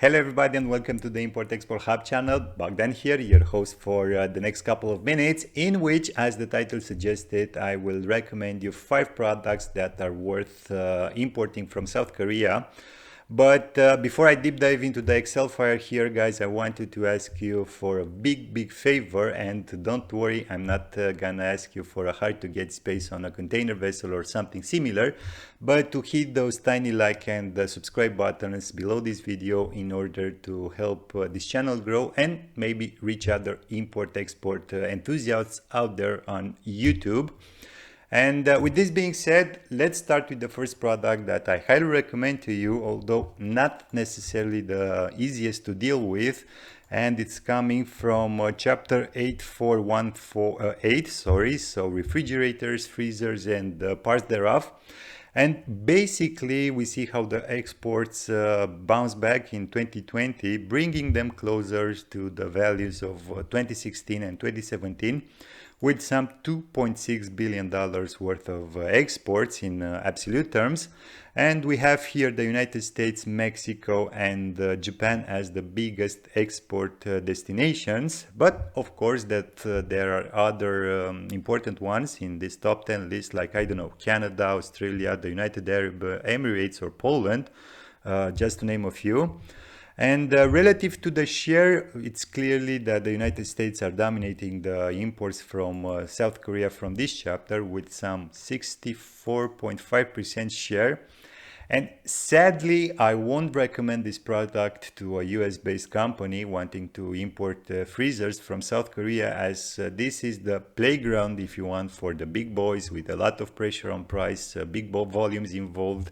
Hello everybody and welcome to the Import-Export Hub channel. Bogdan here, your host for the next couple of minutes, in which, as the title suggested, I will recommend you 5 products that are worth importing from South Korea. But before I deep dive into the Excel file here, guys, I wanted to ask you for a big favor, and don't worry, I'm not gonna ask you for a hard to get space on a container vessel or something similar, but to hit those tiny like and subscribe buttons below this video in order to help this channel grow and maybe reach other import-export enthusiasts out there on YouTube. And with this being said, let's start with the first product that I highly recommend to you, although not necessarily the easiest to deal with. And it's coming from chapter 84148, so refrigerators, freezers, and parts thereof. And basically, we see how the exports bounce back in 2020, bringing them closer to the values of 2016 and 2017, with some $2.6 billion worth of exports in absolute terms. And we have here the United States, Mexico, and Japan as the biggest export destinations. But of course that there are other important ones in this top 10 list, like, I don't know, Canada, Australia, the United Arab Emirates, or Poland, just to name a few. And relative to the share, it's clearly that the United States are dominating the imports from South Korea from this chapter with some 64.5% share. And sadly, I won't recommend this product to a US-based company wanting to import freezers from South Korea, as this is the playground, if you want, for the big boys with a lot of pressure on price, big volumes involved,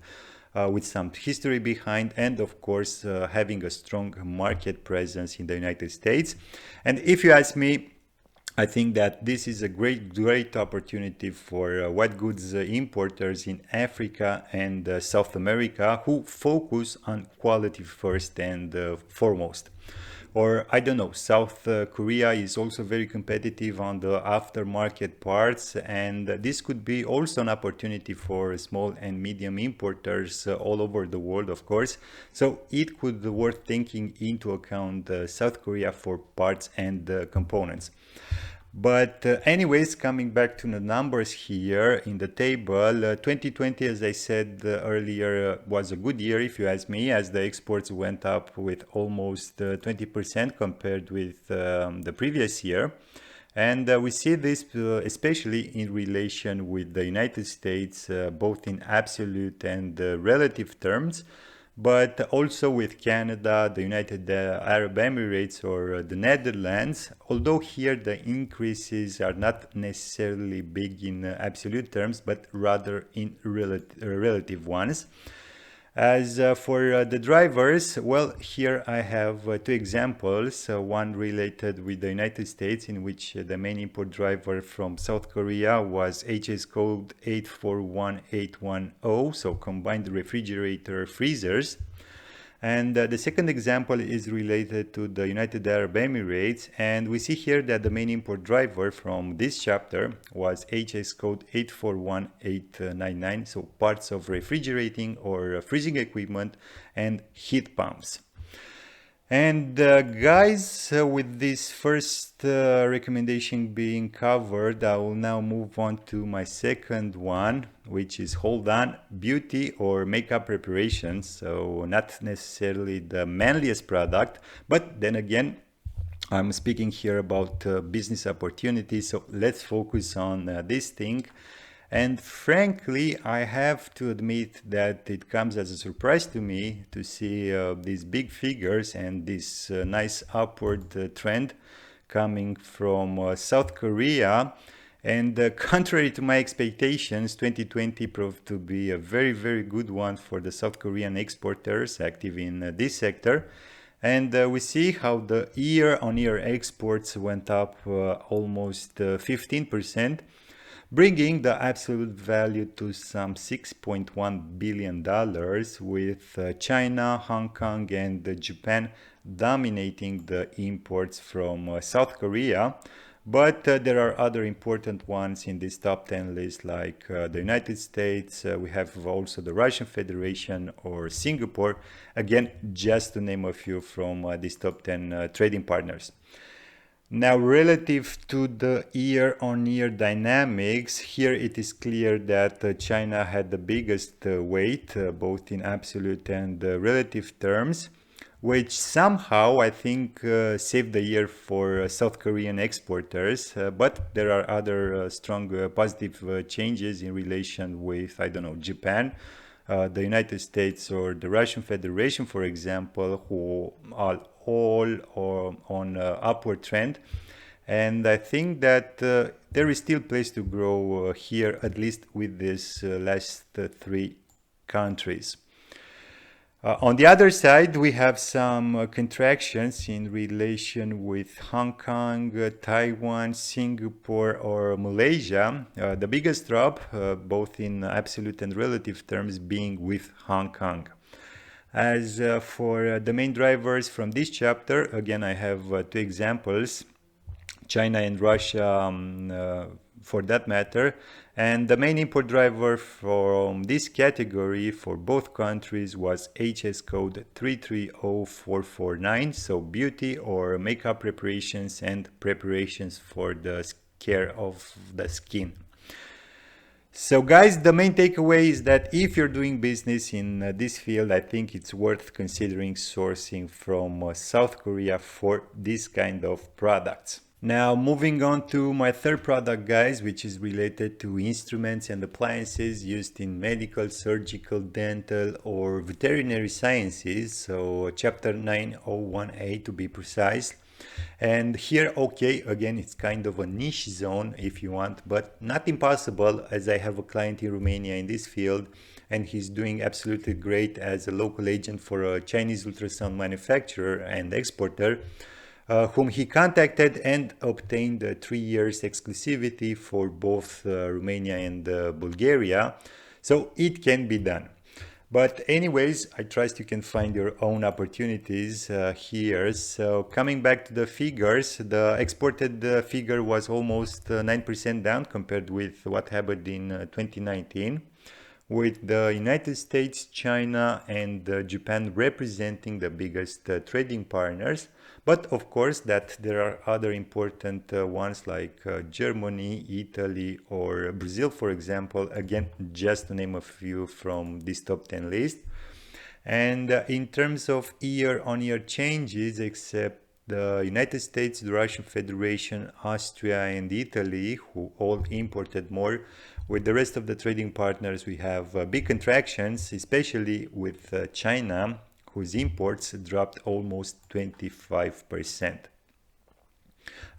with some history behind, and of course having a strong market presence in the United States. And if you ask me, I think that this is a great opportunity for white goods importers in Africa and South America, who focus on quality first and foremost. Or, I don't know, South Korea is also very competitive on the aftermarket parts, and this could be also an opportunity for small and medium importers all over the world, of course. So it could be worth taking into account South Korea for parts and components. But anyways, coming back to the numbers here in the table, 2020, as I said earlier, was a good year, if you ask me, as the exports went up with almost 20% compared with the previous year. And we see this especially in relation with the United States, both in absolute and relative terms, but also with Canada, the United Arab Emirates, or the Netherlands, although here the increases are not necessarily big in absolute terms, but rather in relative ones. As for the drivers, well, here I have 2 examples, one related with the United States, in which the main import driver from South Korea was HS code 841810, so combined refrigerator freezers. And the second example is related to the United Arab Emirates, and we see here that the main import driver from this chapter was HS code 841899, so parts of refrigerating or freezing equipment and heat pumps. And guys, with this first recommendation being covered, I will now move on to my second one, which is, hold on, beauty or makeup preparations. So not necessarily the manliest product, but then again, I'm speaking here about business opportunities. So let's focus on this thing. And frankly, I have to admit that it comes as a surprise to me to see these big figures and this nice upward trend coming from South Korea. And contrary to my expectations, 2020 proved to be a very good one for the South Korean exporters active in this sector. And we see how the year-on-year exports went up almost 15%. Bringing the absolute value to some $6.1 billion, with China, Hong Kong, and Japan dominating the imports from South Korea. But there are other important ones in this top 10 list, like the United States. We have also the Russian Federation or Singapore. Again, just to name a few from these top 10 trading partners. Now, relative to the year-on-year dynamics, here it is clear that China had the biggest weight, both in absolute and relative terms, which somehow I think saved the year for South Korean exporters. But there are other strong positive changes in relation with, I don't know, Japan, the United States, or the Russian Federation, for example, who are all on upward trend. And I think that there is still place to grow here, at least with these last three countries. On the other side, we have some contractions in relation with Hong Kong, Taiwan, Singapore, or Malaysia. The biggest drop, both in absolute and relative terms, being with Hong Kong. As for the main drivers from this chapter, again, I have two examples, China and Russia for that matter. And the main import driver from this category for both countries was HS code 330449, so beauty or makeup preparations and preparations for the care of the skin. So guys, the main takeaway is that if you're doing business in this field, I think it's worth considering sourcing from South Korea for this kind of products. Now, moving on to my third product, guys, which is related to instruments and appliances used in medical, surgical, dental, or veterinary sciences. So chapter 901A to be precise. And here, okay, again, it's kind of a niche zone if you want, but not impossible, as I have a client in Romania in this field, and he's doing absolutely great as a local agent for a Chinese ultrasound manufacturer and exporter, whom he contacted and obtained 3 years exclusivity for both Romania and Bulgaria. So it can be done. But anyways, I trust you can find your own opportunities here. So coming back to the figures, the exported figure was almost 9% down compared with what happened in 2019. With the United States, China, and Japan representing the biggest trading partners. But of course that there are other important ones like Germany, Italy, or Brazil, for example, again, just to name a few from this top 10 list. And in terms of year-on-year changes, except the United States, the Russian Federation, Austria, and Italy, who all imported more, with the rest of the trading partners, we have big contractions, especially with China, whose imports dropped almost 25%.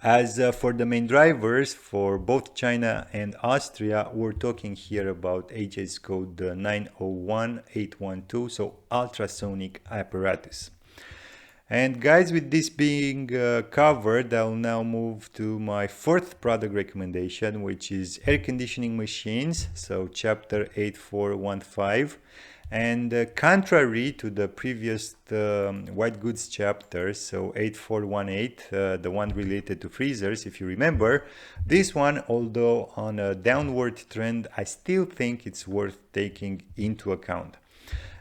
As for the main drivers for both China and Austria, we're talking here about HS code 901812, so ultrasonic apparatus. And guys, with this being covered, I'll now move to my fourth product recommendation, which is air conditioning machines, so chapter 8415. And contrary to the previous white goods chapter, so 8418, the one related to freezers, if you remember, this one, although on a downward trend, I still think it's worth taking into account.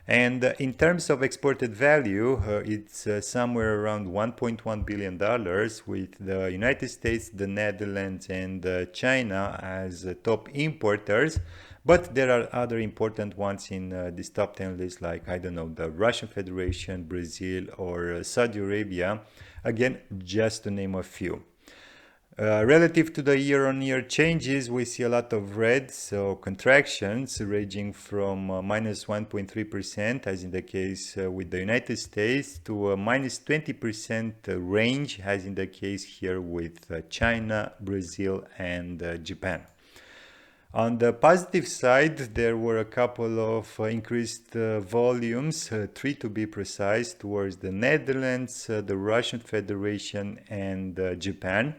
And in terms of exported value, it's somewhere around $1.1 billion, with the United States, the Netherlands, and China as top importers. But there are other important ones in this top 10 list, like, I don't know, the Russian Federation, Brazil, or Saudi Arabia. Again, just to name a few. Relative to the year-on-year changes, we see a lot of red, so contractions ranging from minus 1.3%, as in the case with the United States, to a minus 20% range, as in the case here with China, Brazil, and Japan. On the positive side, there were a couple of increased volumes, 3 to be precise, towards the Netherlands, the Russian Federation, and Japan.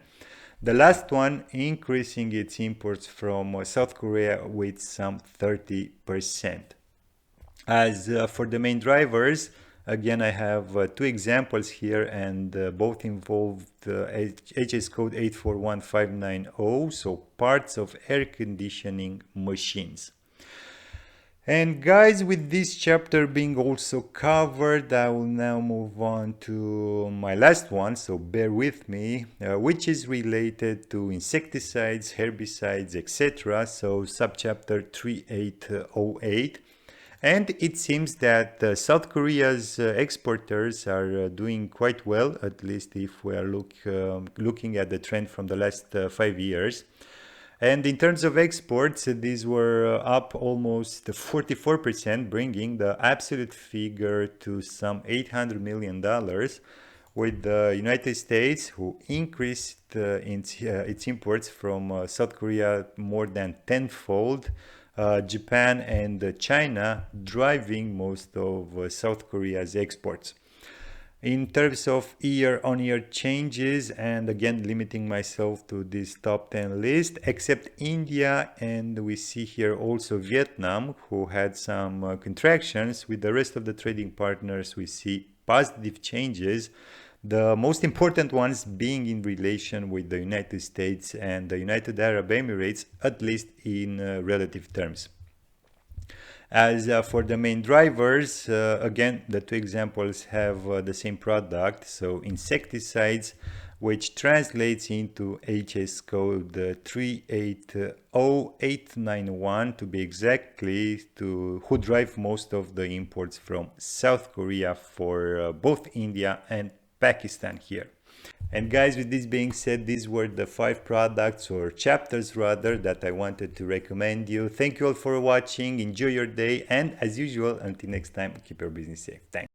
The last one increasing its imports from South Korea with some 30%. As for the main drivers, Again, I have two examples here, and both involved HS code 841590, so parts of air conditioning machines. And guys, with this chapter being also covered, I will now move on to my last one, so bear with me, which is related to insecticides, herbicides, etc. So subchapter 3808. And it seems that South Korea's exporters are doing quite well, at least if we are looking at the trend from the last 5 years. And in terms of exports, these were up almost 44%, bringing the absolute figure to some $800 million, with the United States, who increased its imports from South Korea more than tenfold, Japan and China driving most of South Korea's exports. In terms of year-on-year changes, and again limiting myself to this top 10 list, except India, and we see here also Vietnam, who had some contractions. With the rest of the trading partners, we see positive changes, the most important ones being in relation with the United States and the United Arab Emirates, at least in relative terms. As for the main drivers, again, the two examples have the same product, so insecticides, which translates into HS code 380891 to be exactly, to who drive most of the imports from South Korea for both India and Pakistan here. And guys, with this being said, these were the 5 products, or chapters rather, that I wanted to recommend you. Thank you all for watching. Enjoy your day. And as usual, until next time, keep your business safe. Thanks.